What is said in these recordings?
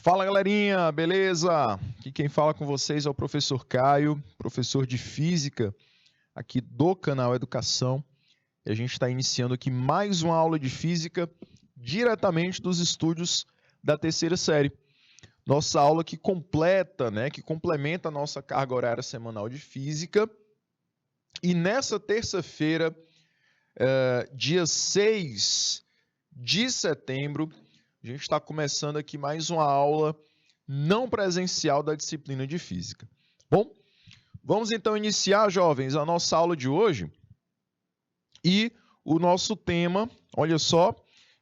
Fala galerinha, beleza? Aqui quem fala com vocês é o professor Caio, professor de Física aqui do canal Educação. E a gente está iniciando aqui mais uma aula de Física diretamente dos estúdios da terceira série. Nossa aula que completa, que complementa a nossa carga horária semanal de Física. E nessa terça-feira, dia 6 de setembro, a gente está começando aqui mais uma aula não presencial da disciplina de Física. Bom, vamos então iniciar, jovens, a nossa aula de hoje. E o nosso tema, olha só,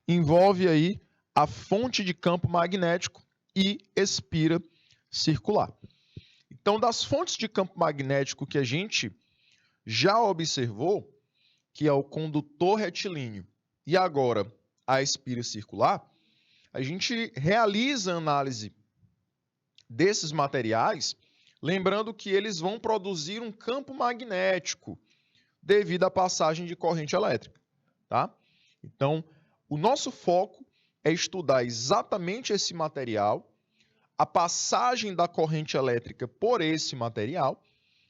envolve aí a fonte de campo magnético e espira circular. Então, das fontes de campo magnético que a gente já observou, que é o condutor retilíneo e agora a espira circular, a gente realiza a análise desses materiais, lembrando que eles vão produzir um campo magnético devido à passagem de corrente elétrica, tá? Então, o nosso foco é estudar exatamente esse material, a passagem da corrente elétrica por esse material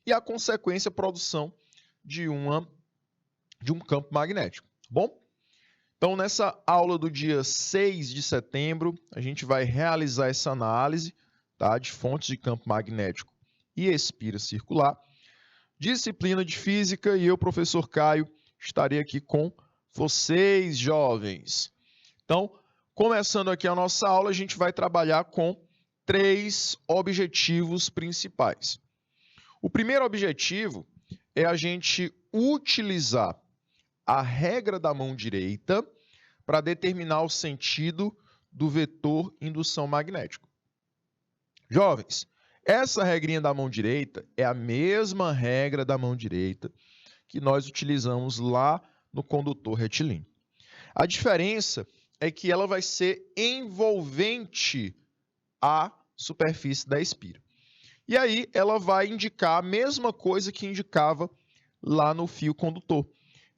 e a consequência produção de um campo magnético, tá bom? Então, nessa aula do dia 6 de setembro, a gente vai realizar essa análise, tá, de fontes de campo magnético e espira circular. Disciplina de Física e eu, professor Caio, estarei aqui com vocês, jovens. Então, começando aqui a nossa aula, a gente vai trabalhar com 3 objetivos principais. O primeiro objetivo é a gente utilizar a regra da mão direita para determinar o sentido do vetor indução magnético. Jovens, essa regrinha da mão direita é a mesma regra da mão direita que nós utilizamos lá no condutor retilíneo. A diferença é que ela vai ser envolvente à superfície da espira. E aí ela vai indicar a mesma coisa que indicava lá no fio condutor.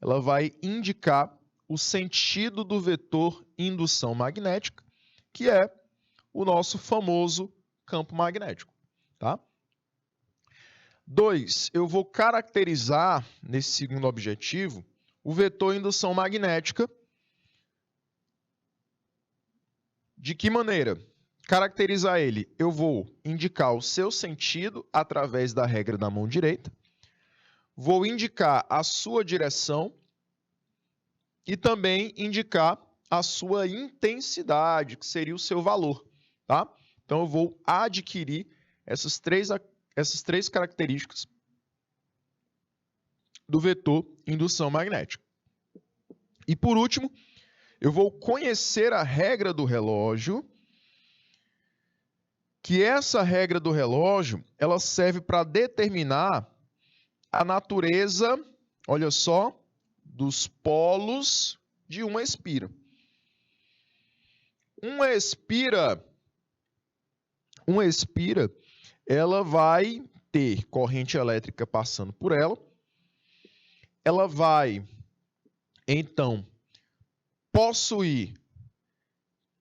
Ela vai indicar o sentido do vetor indução magnética, que é o nosso famoso campo magnético, tá? 2, eu vou caracterizar, nesse segundo objetivo, o vetor indução magnética. De que maneira? Caracterizar ele, eu vou indicar o seu sentido através da regra da mão direita, vou indicar a sua direção e também indicar a sua intensidade, que seria o seu valor, tá? Então, eu vou adquirir essas três características do vetor indução magnética. E, por último, eu vou conhecer a regra do relógio, que essa regra do relógio, ela serve para determinar a natureza, olha só, dos polos de uma espira. Uma espira, ela vai ter corrente elétrica passando por ela. Ela vai, então, possuir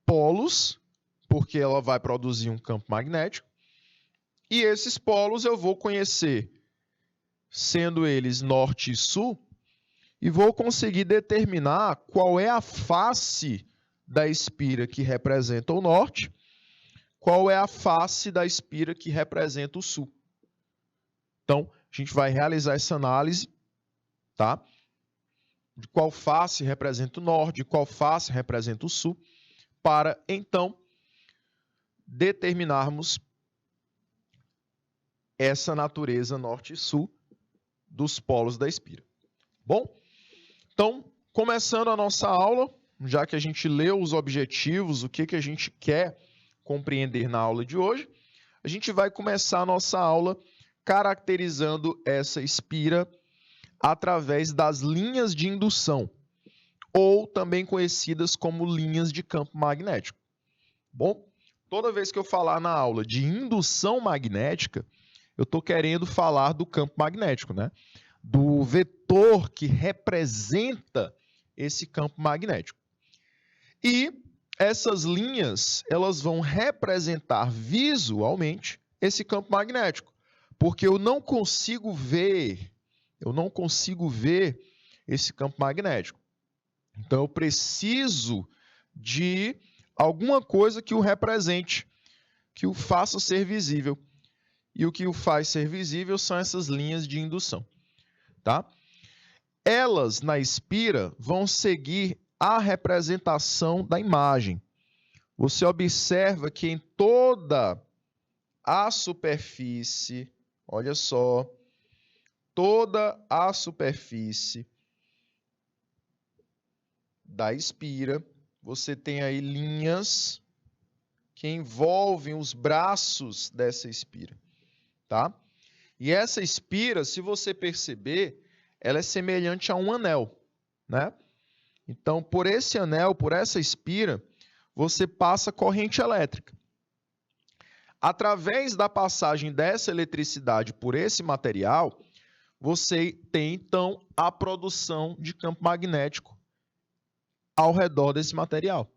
polos, porque ela vai produzir um campo magnético. E esses polos eu vou conhecer, sendo eles norte e sul, e vou conseguir determinar qual é a face da espira que representa o norte, qual é a face da espira que representa o sul. Então, a gente vai realizar essa análise, tá? De qual face representa o norte, de qual face representa o sul, para, então, determinarmos essa natureza norte e sul dos polos da espira. Bom? Então, começando a nossa aula, já que a gente leu os objetivos, o que a gente quer compreender na aula de hoje, a gente vai começar a nossa aula caracterizando essa espira através das linhas de indução, ou também conhecidas como linhas de campo magnético. Bom, toda vez que eu falar na aula de indução magnética, eu estou querendo falar do campo magnético, né? Do vetor que representa esse campo magnético. E essas linhas elas vão representar visualmente esse campo magnético, porque eu não consigo ver esse campo magnético. Então eu preciso de alguma coisa que o represente, que o faça ser visível. E o que o faz ser visível são essas linhas de indução, tá? Elas, na espira, vão seguir a representação da imagem. Você observa que em toda a superfície, olha só, toda a superfície da espira, você tem aí linhas que envolvem os braços dessa espira, tá? E essa espira, se você perceber, ela é semelhante a um anel, né? Então, por esse anel, por essa espira, você passa corrente elétrica. Através da passagem dessa eletricidade por esse material, você tem, então, a produção de campo magnético ao redor desse material.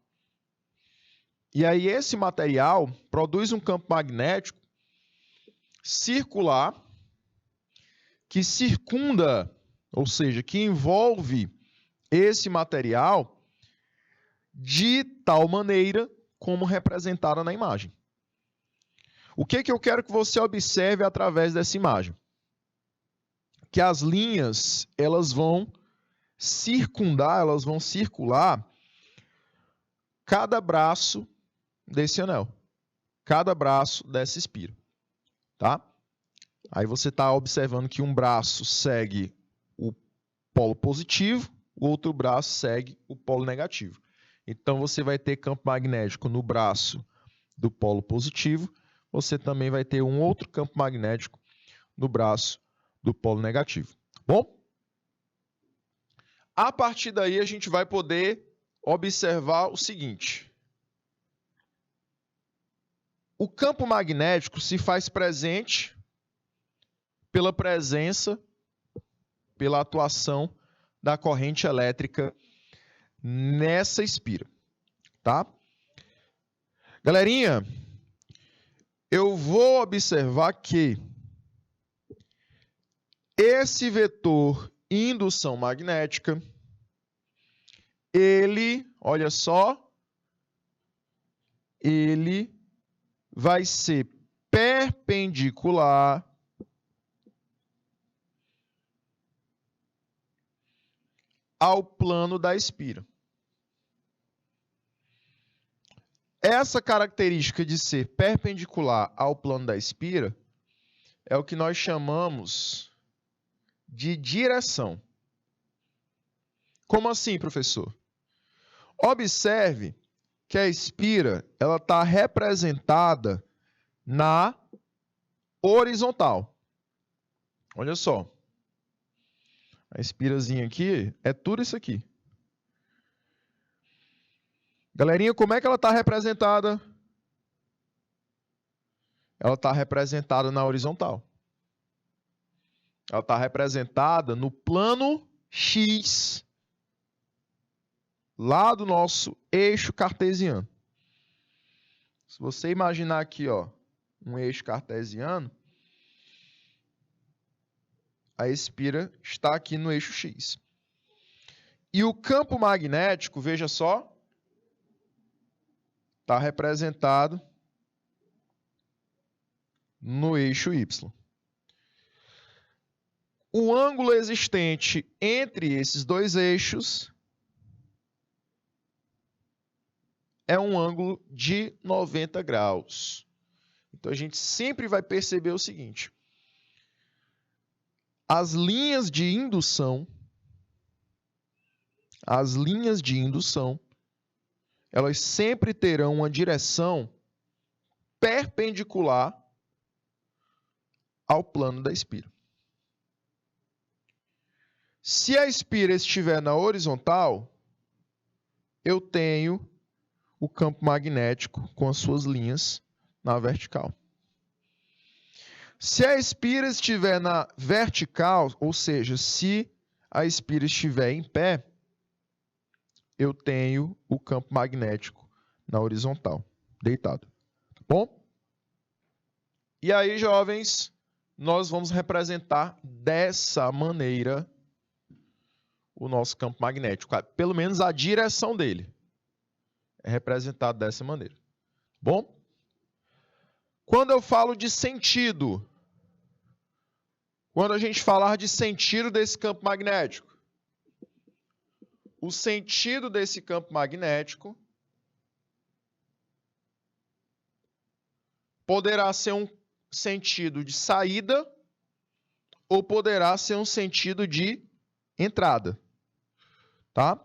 E aí, esse material produz um campo magnético circular que circunda, ou seja, que envolve esse material de tal maneira como representada na imagem. O que eu quero que você observe através dessa imagem? Que as linhas, elas vão circundar, elas vão circular cada braço desse anel, cada braço dessa espira, tá? Aí você está observando que um braço segue o polo positivo, o outro braço segue o polo negativo. Então, você vai ter campo magnético no braço do polo positivo, você também vai ter um outro campo magnético no braço do polo negativo. Bom? A partir daí, a gente vai poder observar o seguinte. O campo magnético se faz presente pela presença, pela atuação da corrente elétrica nessa espira, tá? Galerinha, eu vou observar que esse vetor indução magnética, ele, olha só, ele vai ser perpendicular ao plano da espira. Essa característica de ser perpendicular ao plano da espira é o que nós chamamos de direção. Como assim, professor? Observe que a espira ela está representada na horizontal. Olha só. A espirazinha aqui é tudo isso aqui. Galerinha, como é que ela está representada? Ela está representada na horizontal. Ela está representada no plano X, lá do nosso eixo cartesiano. Se você imaginar aqui, ó, um eixo cartesiano, a espira está aqui no eixo X. E o campo magnético, veja só, está representado no eixo Y. O ângulo existente entre esses dois eixos é um ângulo de 90 graus. Então, a gente sempre vai perceber o seguinte. As linhas de indução, elas sempre terão uma direção perpendicular ao plano da espira. Se a espira estiver na horizontal, eu tenho o campo magnético com as suas linhas na vertical. Se a espira estiver na vertical, ou seja, se a espira estiver em pé, eu tenho o campo magnético na horizontal, deitado. Tá bom? E aí, jovens, nós vamos representar dessa maneira o nosso campo magnético. Pelo menos a direção dele é representado dessa maneira. Bom? Quando eu falo de sentido, quando a gente falar de sentido desse campo magnético, o sentido desse campo magnético poderá ser um sentido de saída ou poderá ser um sentido de entrada, tá?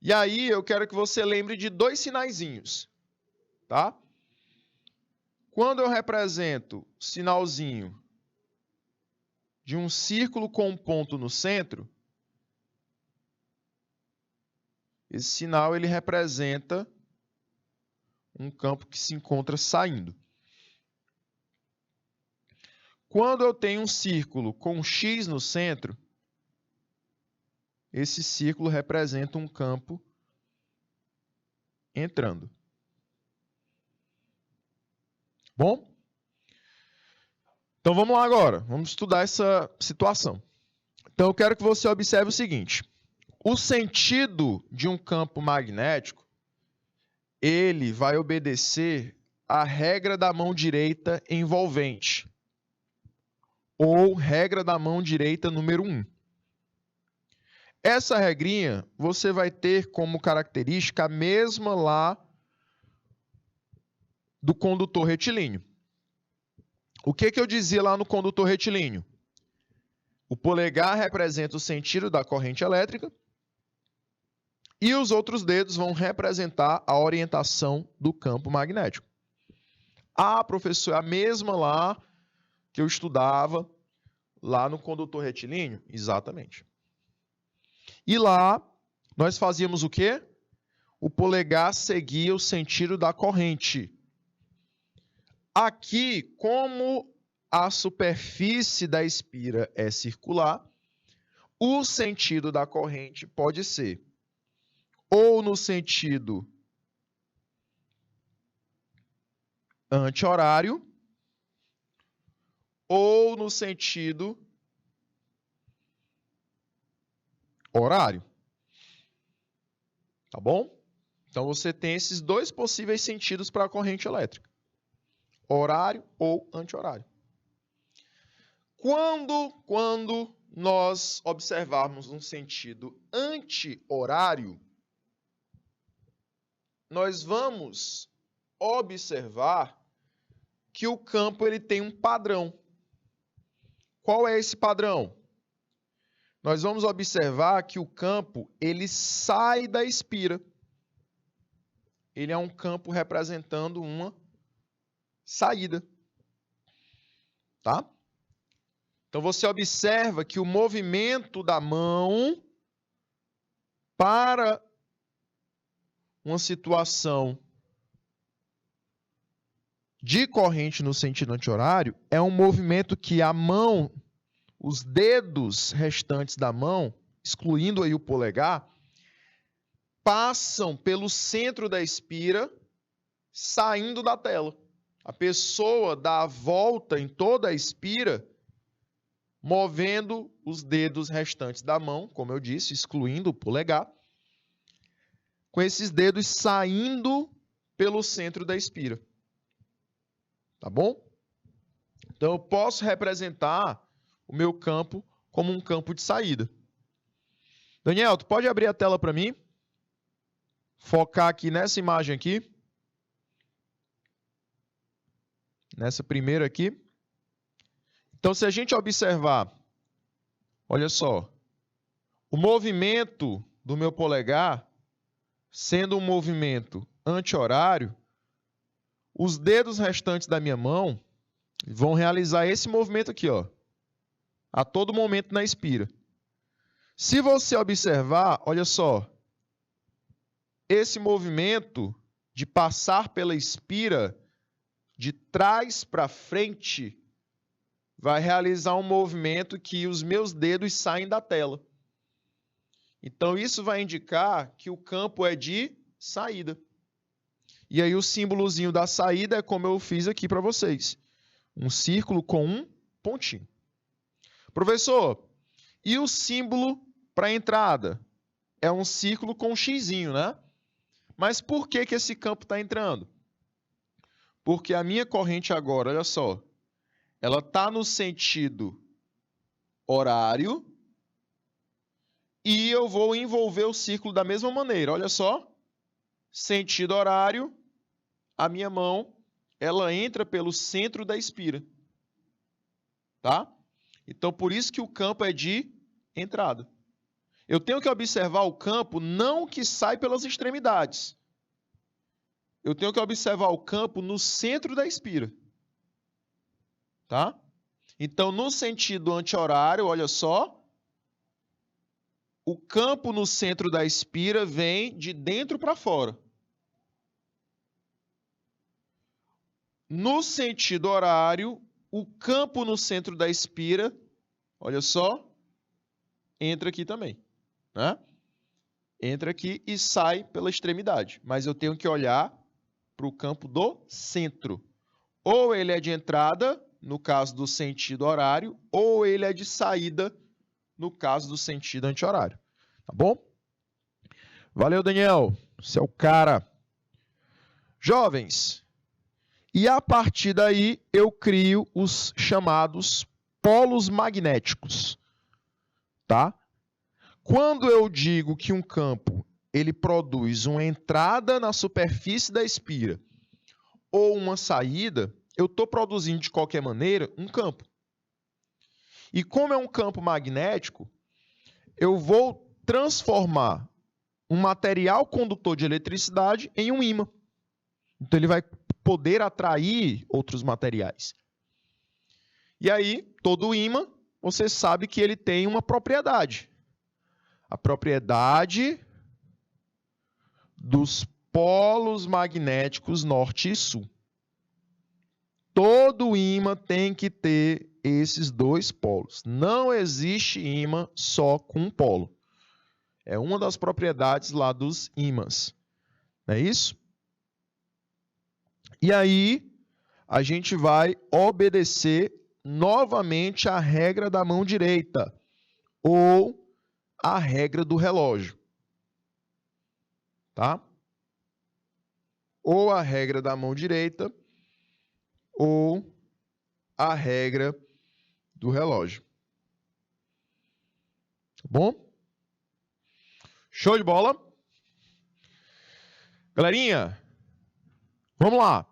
E aí eu quero que você lembre de dois sinaizinhos, tá? Quando eu represento sinalzinho de um círculo com um ponto no centro, esse sinal ele representa um campo que se encontra saindo. Quando eu tenho um círculo com um X no centro, esse círculo representa um campo entrando. Bom? Então vamos lá agora. Vamos estudar essa situação. Então eu quero que você observe o seguinte. O sentido de um campo magnético, ele vai obedecer à regra da mão direita envolvente, ou regra da mão direita número 1. Essa regrinha você vai ter como característica a mesma lá do condutor retilíneo. O que eu dizia lá no condutor retilíneo? O polegar representa o sentido da corrente elétrica e os outros dedos vão representar a orientação do campo magnético. Ah, professor, é a mesma lá que eu estudava lá no condutor retilíneo? Exatamente. E lá nós fazíamos o quê? O polegar seguia o sentido da corrente. Aqui, como a superfície da espira é circular, o sentido da corrente pode ser ou no sentido anti-horário ou no sentido horário. Tá bom? Então você tem esses dois possíveis sentidos para a corrente elétrica: horário ou anti-horário. Quando nós observarmos um sentido anti-horário, nós vamos observar que o campo ele tem um padrão. Qual é esse padrão? Nós vamos observar que o campo ele sai da espira. Ele é um campo representando uma saída. Tá? Então você observa que o movimento da mão para uma situação de corrente no sentido anti-horário é um movimento que a mão, os dedos restantes da mão, excluindo aí o polegar, passam pelo centro da espira, saindo da tela. A pessoa dá a volta em toda a espira, movendo os dedos restantes da mão, como eu disse, excluindo o polegar, com esses dedos saindo pelo centro da espira. Tá bom? Então eu posso representar o meu campo como um campo de saída. Daniel, tu pode abrir a tela para mim? Focar aqui nessa imagem aqui. Nessa primeira aqui. Então, se a gente observar, olha só, o movimento do meu polegar, sendo um movimento anti-horário, os dedos restantes da minha mão vão realizar esse movimento aqui, ó, a todo momento na espira. Se você observar, olha só, esse movimento de passar pela espira de trás para frente vai realizar um movimento que os meus dedos saem da tela. Então, isso vai indicar que o campo é de saída. E aí o símbolozinho da saída é como eu fiz aqui para vocês. Um círculo com um pontinho. Professor, e o símbolo para a entrada? É um círculo com um xizinho, né? Mas por que esse campo está entrando? Porque a minha corrente agora, olha só, ela está no sentido horário e eu vou envolver o círculo da mesma maneira. Olha só, sentido horário, a minha mão, ela entra pelo centro da espira. Tá? Então, por isso que o campo é de entrada. Eu tenho que observar o campo não que sai pelas extremidades. Eu tenho que observar o campo no centro da espira. Tá? Então, no sentido anti-horário, olha só, o campo no centro da espira vem de dentro para fora. No sentido horário, o campo no centro da espira, olha só, entra aqui também. Né? Entra aqui e sai pela extremidade. Mas eu tenho que olhar para o campo do centro. Ou ele é de entrada, no caso do sentido horário, ou ele é de saída, no caso do sentido anti-horário. Tá bom? Valeu, Daniel. Você é o cara. Jovens, e a partir daí eu crio os chamados polos magnéticos. Tá? Quando eu digo que um campo ele produz uma entrada na superfície da espira ou uma saída, eu estou produzindo de qualquer maneira um campo. E como é um campo magnético, eu vou transformar um material condutor de eletricidade em um ímã. Então ele vai poder atrair outros materiais. E aí, todo ímã, você sabe que ele tem uma propriedade. A propriedade dos polos magnéticos norte e sul. Todo ímã tem que ter esses dois polos. Não existe ímã só com um polo. É uma das propriedades lá dos ímãs. Não é isso? E aí, a gente vai obedecer novamente a regra da mão direita, ou a regra do relógio. Tá? Ou a regra da mão direita, ou a regra do relógio. Tá bom? Show de bola? Galerinha, vamos lá.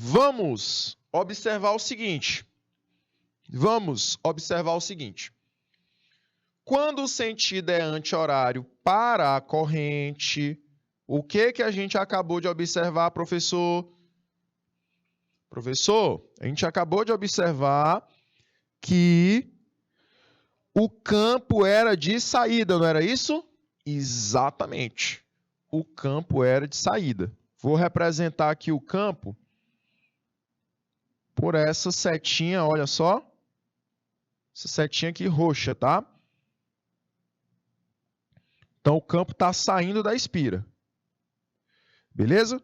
Vamos observar o seguinte. Quando o sentido é anti-horário para a corrente, o que a gente acabou de observar, professor? Professor, a gente acabou de observar que o campo era de saída, não era isso? Exatamente. O campo era de saída. Vou representar aqui o campo por essa setinha, olha só. Essa setinha aqui roxa, tá? Então, o campo está saindo da espira. Beleza?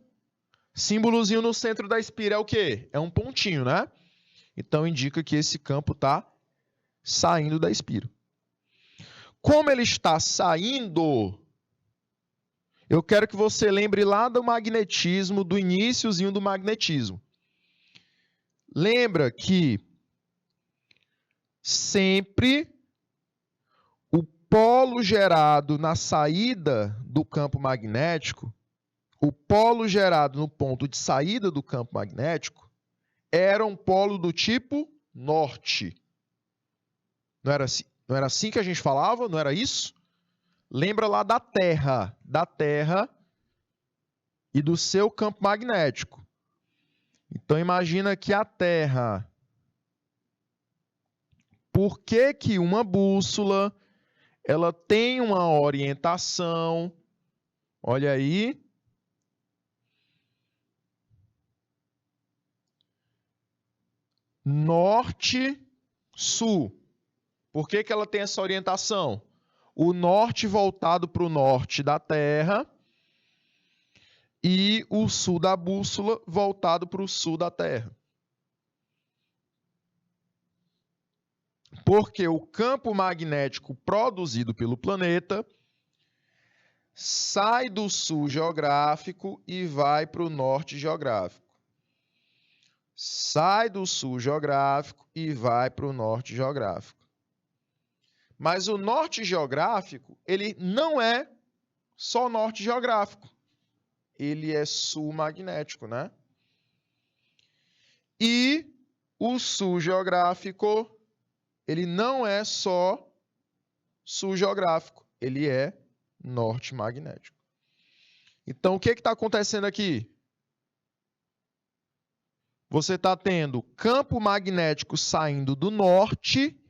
Símbolozinho no centro da espira é o quê? É um pontinho, né? Então, indica que esse campo está saindo da espira. Como ele está saindo, eu quero que você lembre lá do magnetismo, do iniciozinho do magnetismo. Lembra que sempre o polo gerado na saída do campo magnético, o polo gerado no ponto de saída do campo magnético, era um polo do tipo norte. Não era assim que a gente falava? Não era isso? Lembra lá da Terra e do seu campo magnético. Então, imagina que a Terra... Por que uma bússola ela tem uma orientação? Olha aí. Norte, sul. Por que ela tem essa orientação? o norte voltado para o norte da Terra e o sul da bússola voltado para o sul da Terra. Porque o campo magnético produzido pelo planeta sai do sul geográfico e vai para o norte geográfico. Sai do sul geográfico e vai para o norte geográfico. Mas o norte geográfico, ele não é só norte geográfico. Ele é sul magnético, né? E o sul geográfico, ele não é só sul geográfico. Ele é norte magnético. Então, o que está acontecendo aqui? Você está tendo campo magnético saindo do norte,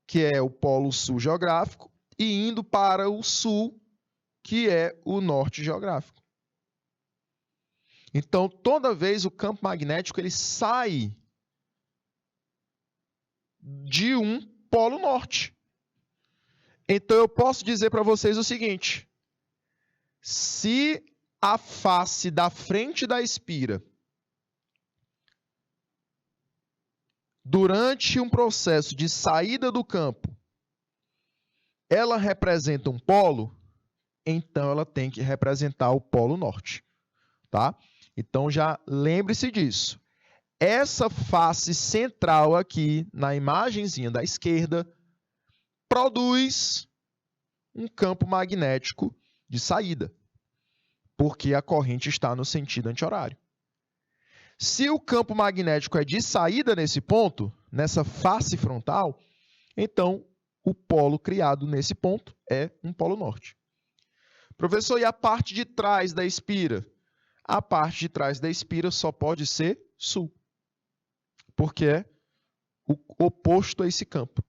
que é o polo sul geográfico, e indo para o sul, que é o norte geográfico. Então, toda vez o campo magnético ele sai de um polo norte. Então, eu posso dizer para vocês o seguinte: se a face da frente da espira, durante um processo de saída do campo, ela representa um polo, então ela tem que representar o polo norte, tá? Então já lembre-se disso. Essa face central aqui, na imagenzinha da esquerda, produz um campo magnético de saída, porque a corrente está no sentido anti-horário. Se o campo magnético é de saída nesse ponto, nessa face frontal, então o polo criado nesse ponto é um polo norte. Professor, e a parte de trás da espira? A parte de trás da espira só pode ser sul, porque é o oposto a esse campo.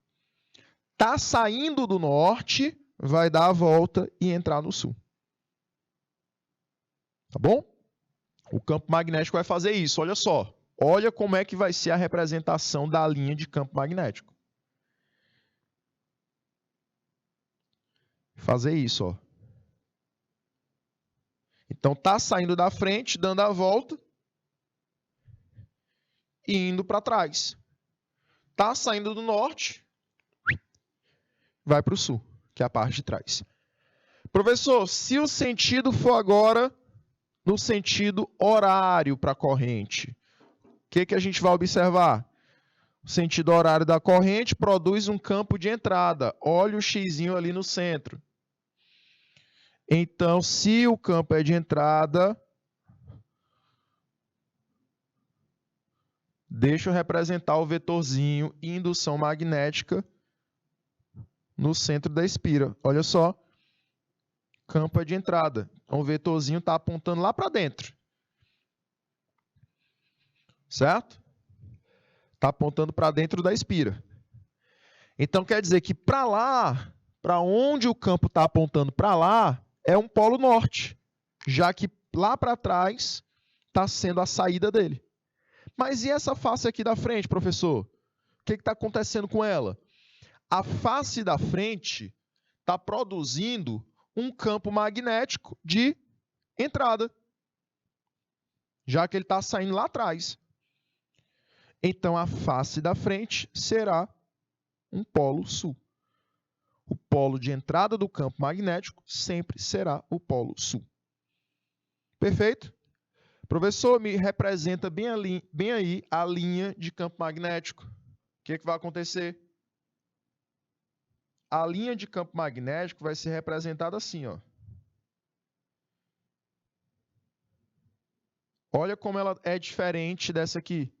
Está saindo do norte, vai dar a volta e entrar no sul. Tá bom? O campo magnético vai fazer isso, olha só. Olha como é que vai ser a representação da linha de campo magnético. Fazer isso, ó. Então, está saindo da frente, dando a volta e indo para trás. Está saindo do norte, vai para o sul, que é a parte de trás. Professor, se o sentido for agora no sentido horário para a corrente, o que a gente vai observar? O sentido horário da corrente produz um campo de entrada. Olha o xizinho ali no centro. Então, se o campo é de entrada, deixa eu representar o vetorzinho indução magnética no centro da espira. Olha só, campo é de entrada. Então, o vetorzinho está apontando lá para dentro. Certo? Está apontando para dentro da espira. Então, quer dizer que para lá, para onde o campo está apontando para lá, é um polo norte, já que lá para trás está sendo a saída dele. Mas e essa face aqui da frente, professor? O que está acontecendo com ela? A face da frente está produzindo um campo magnético de entrada, já que ele está saindo lá atrás. Então, a face da frente será um polo sul. O polo de entrada do campo magnético sempre será o polo sul. Perfeito? Professor, me representa bem aí a linha de campo magnético. O que vai acontecer? A linha de campo magnético vai ser representada assim, ó. Olha como ela é diferente dessa aqui.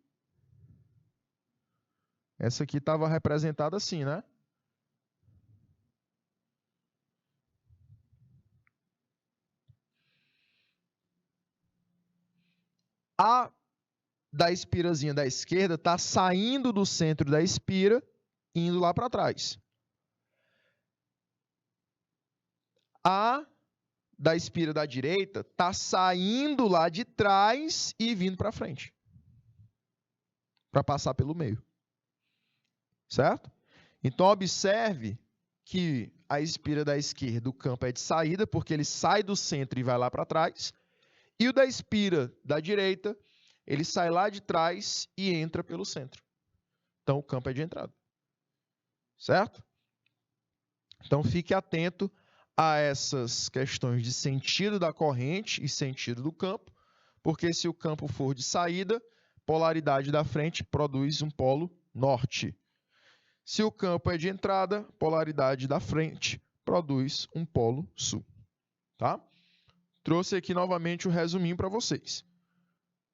Essa aqui estava representada assim, né? A da espirazinha da esquerda está saindo do centro da espira, indo lá para trás. A da espira da direita está saindo lá de trás e vindo para frente, para passar pelo meio. Certo? Então, observe que a espira da esquerda, o campo é de saída, porque ele sai do centro e vai lá para trás. E o da espira da direita, ele sai lá de trás e entra pelo centro. Então, o campo é de entrada. Certo? Então, fique atento a essas questões de sentido da corrente e sentido do campo, porque se o campo for de saída, polaridade da frente produz um polo norte. Se o campo é de entrada, polaridade da frente produz um polo sul. Tá? Trouxe aqui novamente o resuminho para vocês.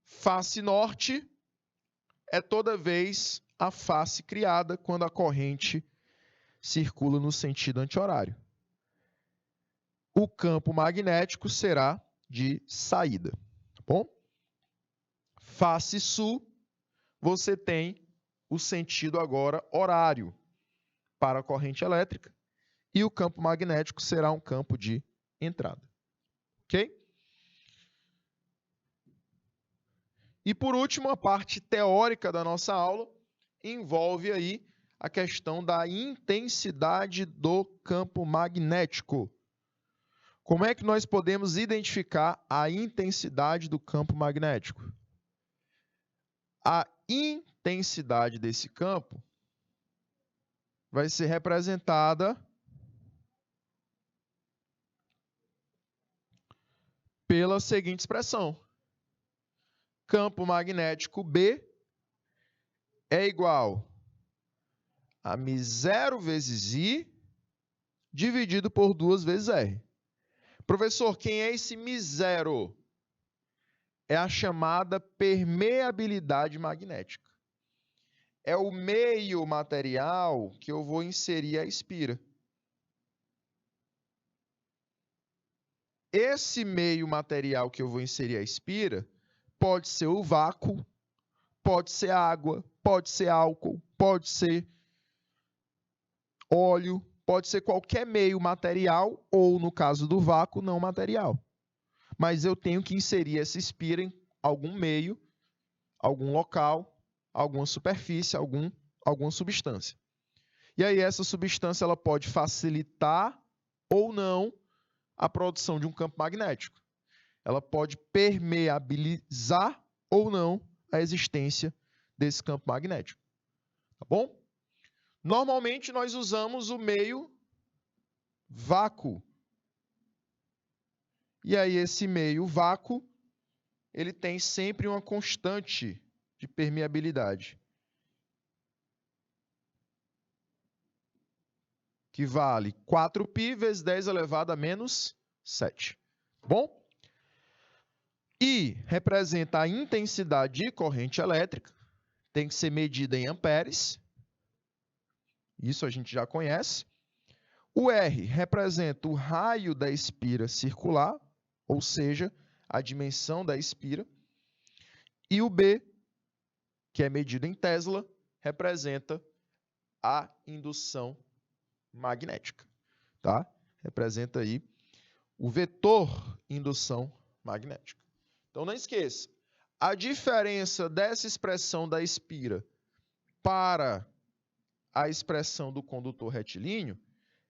Face norte é toda vez a face criada quando a corrente circula no sentido anti-horário. O campo magnético será de saída. Tá bom? Face sul, você tem o sentido agora horário para a corrente elétrica e o campo magnético será um campo de entrada. Ok? E por último, a parte teórica da nossa aula envolve aí a questão da intensidade do campo magnético. Como é que nós podemos identificar a intensidade do campo magnético? A intensidade desse campo vai ser representada pela seguinte expressão. Campo magnético B é igual a μ0 vezes I dividido por 2 vezes R. Professor, quem é esse μ0? É a chamada permeabilidade magnética. É o meio material que eu vou inserir a espira. Esse meio material que eu vou inserir a espira pode ser o vácuo, pode ser água, pode ser álcool, pode ser óleo, pode ser qualquer meio material ou, no caso do vácuo, não material. Mas eu tenho que inserir essa espira em algum meio, algum local, alguma superfície, alguma substância. E aí essa substância ela pode facilitar ou não a produção de um campo magnético. Ela pode permeabilizar ou não a existência desse campo magnético. Tá bom? Normalmente nós usamos o meio vácuo. E aí esse meio vácuo, ele tem sempre uma constante de permeabilidade, que vale 4π vezes 10 elevado a menos 7. Bom? I representa a intensidade de corrente elétrica, tem que ser medida em amperes. Isso a gente já conhece. O R representa o raio da espira circular, ou seja, a dimensão da espira. E o B, que é medido em Tesla, representa a indução magnética. Tá? Representa aí o vetor indução magnética. Então não esqueça, a diferença dessa expressão da espira para a expressão do condutor retilíneo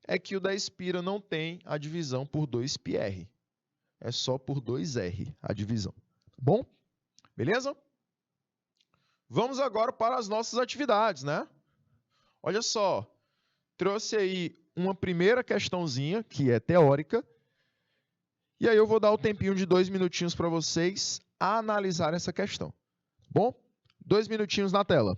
é que o da espira não tem a divisão por 2πr. É só por 2r a divisão. Tá bom? Beleza? Vamos agora para as nossas atividades, né? Olha só, trouxe aí uma primeira questãozinha, que é teórica, e aí eu vou dar o tempinho de 2 minutinhos para vocês analisarem essa questão. Bom? 2 minutinhos na tela.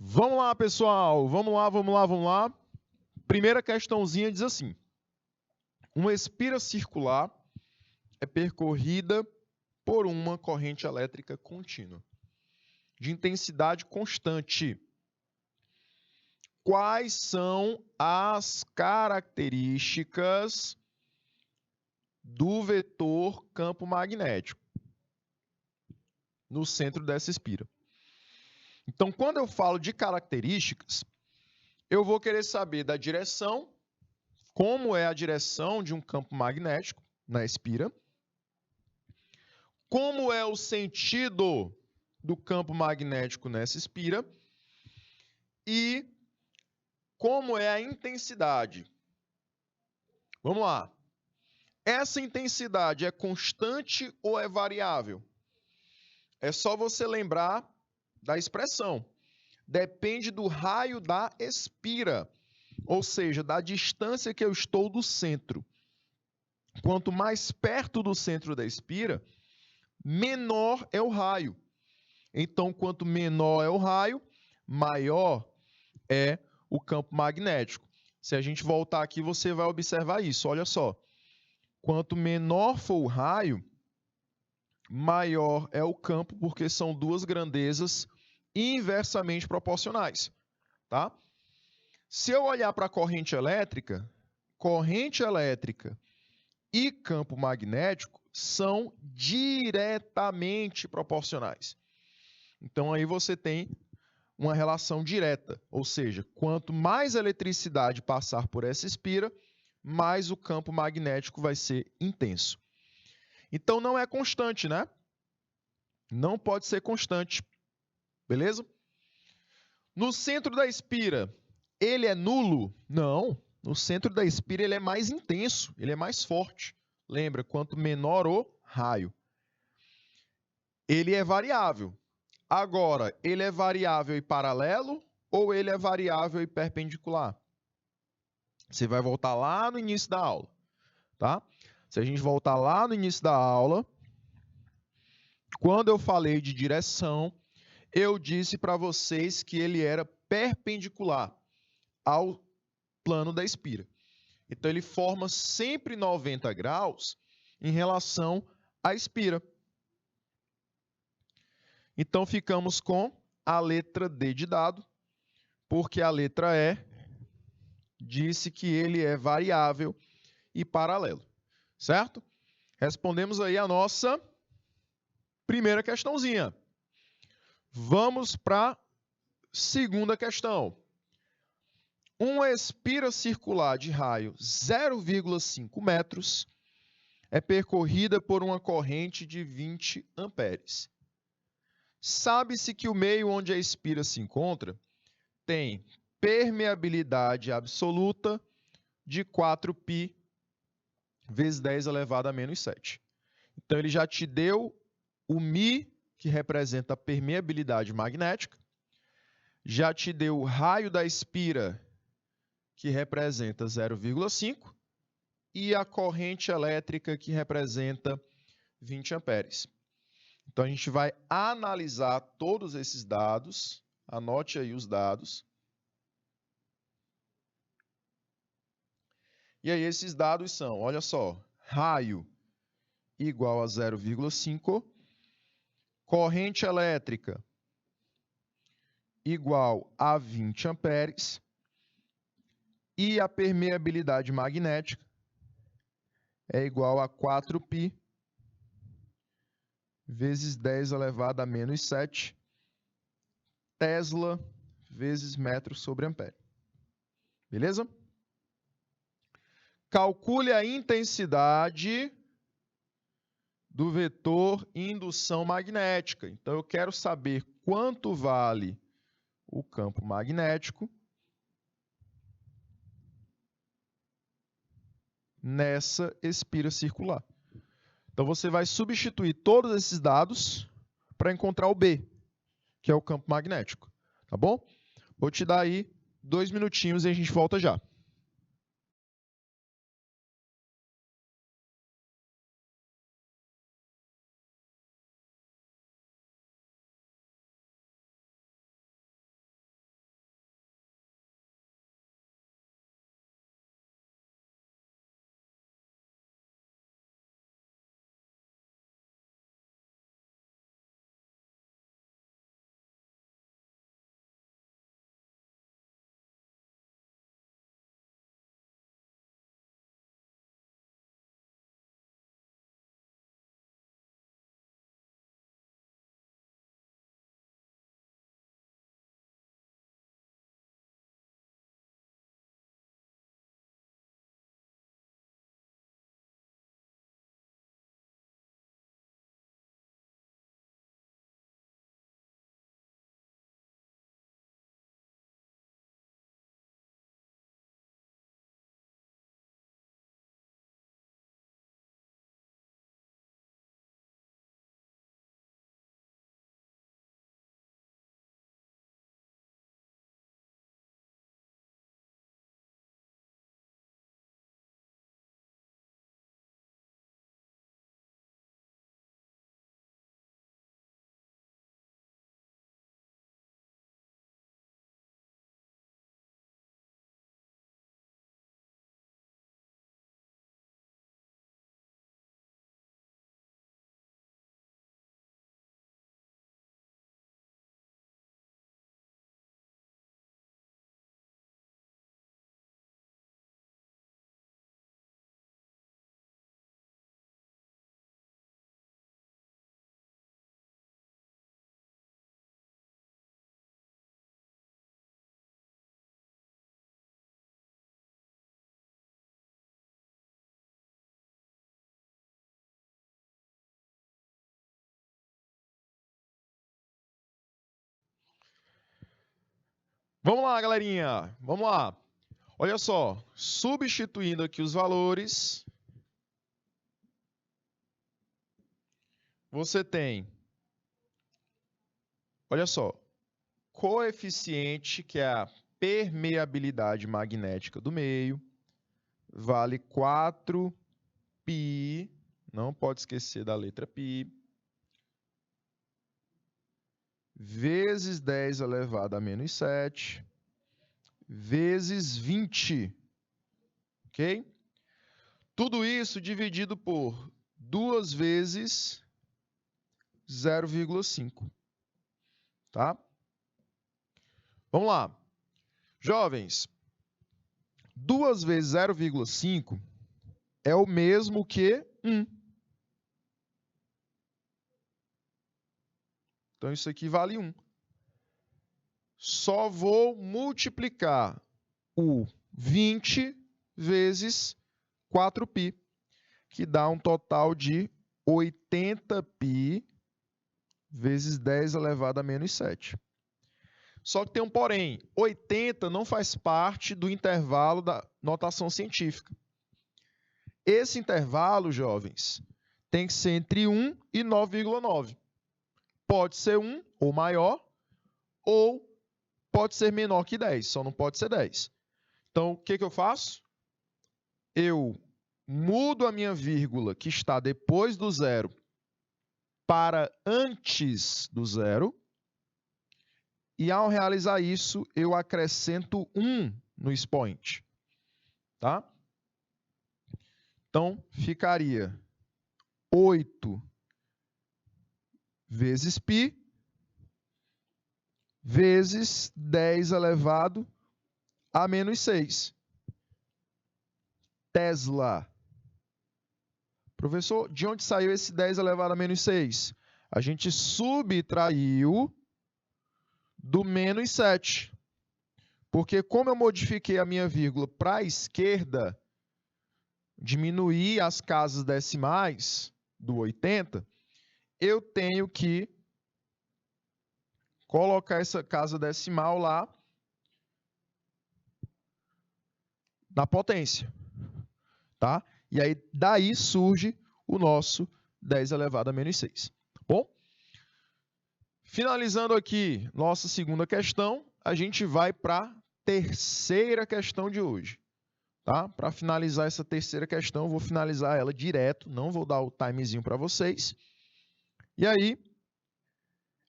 Vamos lá, pessoal. Vamos lá. Primeira questãozinha diz assim: uma espira circular é percorrida por uma corrente elétrica contínua, de intensidade constante. Quais são as características do vetor campo magnético no centro dessa espira? Então, quando eu falo de características, eu vou querer saber da direção, como é a direção de um campo magnético na espira, como é o sentido do campo magnético nessa espira e como é a intensidade. Vamos lá. Essa intensidade é constante ou é variável? É só você lembrar da expressão. Depende do raio da espira, ou seja, da distância que eu estou do centro. Quanto mais perto do centro da espira, menor é o raio. Então, quanto menor é o raio, maior é o campo magnético. Se a gente voltar aqui, você vai observar isso. Olha só. Quanto menor for o raio, maior é o campo, porque são duas grandezas inversamente proporcionais. Tá? Se eu olhar para a corrente elétrica e campo magnético são diretamente proporcionais. Então, aí você tem uma relação direta, ou seja, quanto mais eletricidade passar por essa espira, mais o campo magnético vai ser intenso. Então, não é constante, né? Não pode ser constante, beleza? No centro da espira, ele é nulo? Não. No centro da espira, ele é mais intenso, ele é mais forte. Lembra, quanto menor o raio. Ele é variável. Agora, ele é variável e paralelo ou ele é variável e perpendicular? Você vai voltar lá no início da aula, tá? Se a gente voltar lá no início da aula, quando eu falei de direção, eu disse para vocês que ele era perpendicular ao plano da espira. Então, ele forma sempre 90 graus em relação à espira. Então, ficamos com a letra D de dado, porque a letra E disse que ele é variável e paralelo, certo? Respondemos aí a nossa primeira questãozinha. Vamos para a segunda questão. Uma espira circular de raio 0,5 metros é percorrida por uma corrente de 20 amperes. Sabe-se que o meio onde a espira se encontra tem permeabilidade absoluta de 4π vezes 10 elevado a menos 7. Então, ele já te deu o μ, que representa a permeabilidade magnética, já te deu o raio da espira, que representa 0,5, e a corrente elétrica, que representa 20 amperes. Então, a gente vai analisar todos esses dados. Anote aí os dados. E aí, esses dados são, olha só, raio igual a 0,5, corrente elétrica igual a 20 amperes e a permeabilidade magnética é igual a 4π vezes 10 elevado a menos 7 Tesla vezes metro sobre ampere. Beleza? Calcule a intensidade do vetor indução magnética. Então, eu quero saber quanto vale o campo magnético nessa espira circular. Então, você vai substituir todos esses dados para encontrar o B, que é o campo magnético. Tá bom? Vou te dar aí 2 minutinhos e a gente volta já. Vamos lá, galerinha. Vamos lá. Olha só, substituindo aqui os valores, você tem, olha só, coeficiente, que é a permeabilidade magnética do meio, vale 4π, não pode esquecer da letra π, vezes 10 elevado a menos 7, vezes 20, ok? Tudo isso dividido por 2 vezes 0,5, tá? Vamos lá. Jovens, 2 vezes 0,5 é o mesmo que 1. Então, isso aqui vale 1. Só vou multiplicar o 20 vezes 4π, que dá um total de 80π vezes 10 elevado a menos 7. Só que tem um porém, 80 não faz parte do intervalo da notação científica. Esse intervalo, jovens, tem que ser entre 1 e 9,9. Pode ser 1 ou maior, ou pode ser menor que 10, só não pode ser 10. Então, o que eu faço? Eu mudo a minha vírgula, que está depois do zero, para antes do zero. E, ao realizar isso, eu acrescento 1 no expoente. Tá? Então, ficaria 8 vezes π vezes 10 elevado a menos 6. Tesla. Professor, de onde saiu esse 10 elevado a menos 6? A gente subtraiu do menos 7. Porque como eu modifiquei a minha vírgula para a esquerda, diminuí as casas decimais do 80, eu tenho que colocar essa casa decimal lá na potência. Tá? E aí, daí surge o nosso 10 elevado a menos 6. Bom? Finalizando aqui nossa segunda questão, a gente vai para a terceira questão de hoje. Tá? Para finalizar essa terceira questão, eu vou finalizar ela direto, não vou dar o timezinho para vocês. E aí,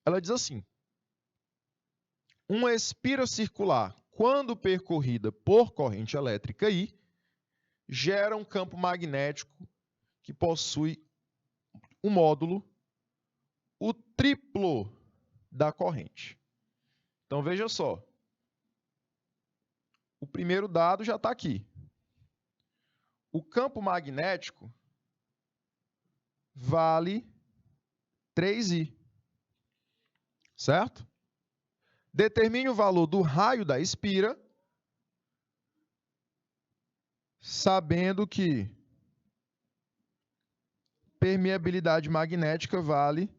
ela diz assim: uma espira circular, quando percorrida por corrente elétrica I, gera um campo magnético que possui um módulo, o triplo da corrente. Então, veja só. O primeiro dado já está aqui. O campo magnético vale 3I. Certo? Determine o valor do raio da espira, sabendo que permeabilidade magnética vale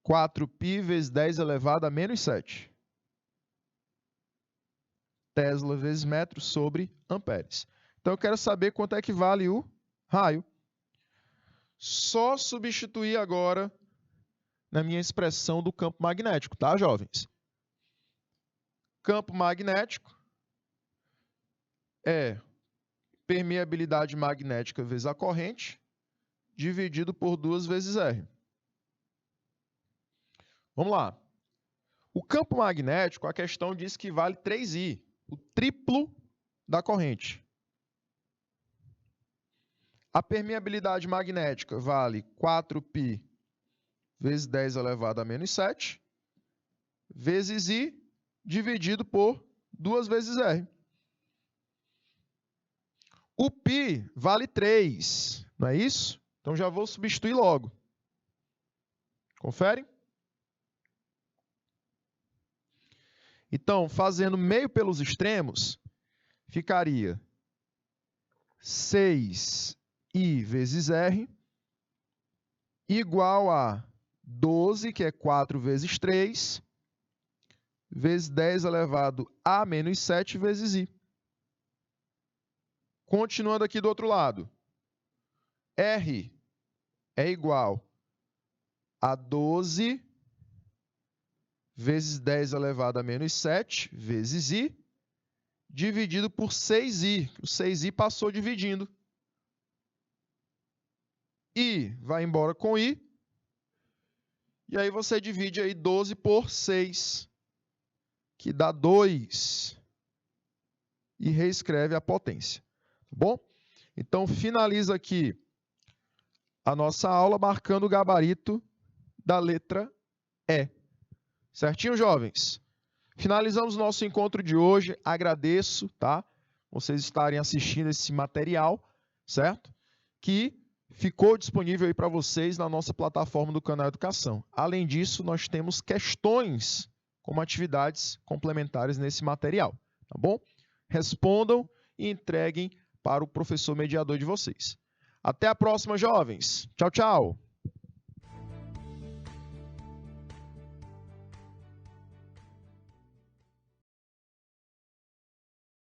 4π vezes 10 elevado a menos 7. Tesla vezes metro sobre amperes. Então, eu quero saber quanto é que vale o raio. Só substituir agora na minha expressão do campo magnético, tá, jovens? Campo magnético é permeabilidade magnética vezes a corrente, dividido por 2 vezes R. Vamos lá. O campo magnético, a questão diz que vale 3I, o triplo da corrente. A permeabilidade magnética vale 4π vezes 10 elevado a menos 7, vezes I, dividido por 2 vezes R. O π vale 3, não é isso? Então, já vou substituir logo. Confere? Então, fazendo meio pelos extremos, ficaria 6I vezes R igual a 12, que é 4 vezes 3, vezes 10 elevado a menos 7 vezes I. Continuando aqui do outro lado. R é igual a 12 vezes 10 elevado a menos 7 vezes I, dividido por 6I. O 6I passou dividindo. I vai embora com I. E aí você divide aí 12 por 6, que dá 2. E reescreve a potência. Tá bom? Então, finaliza aqui a nossa aula marcando o gabarito da letra E. Certinho, jovens? Finalizamos o nosso encontro de hoje. Agradeço, tá? Vocês estarem assistindo esse material, certo? Que ficou disponível aí para vocês na nossa plataforma do Canal Educação. Além disso, nós temos questões como atividades complementares nesse material, tá bom? Respondam e entreguem para o professor mediador de vocês. Até a próxima, jovens. Tchau, tchau.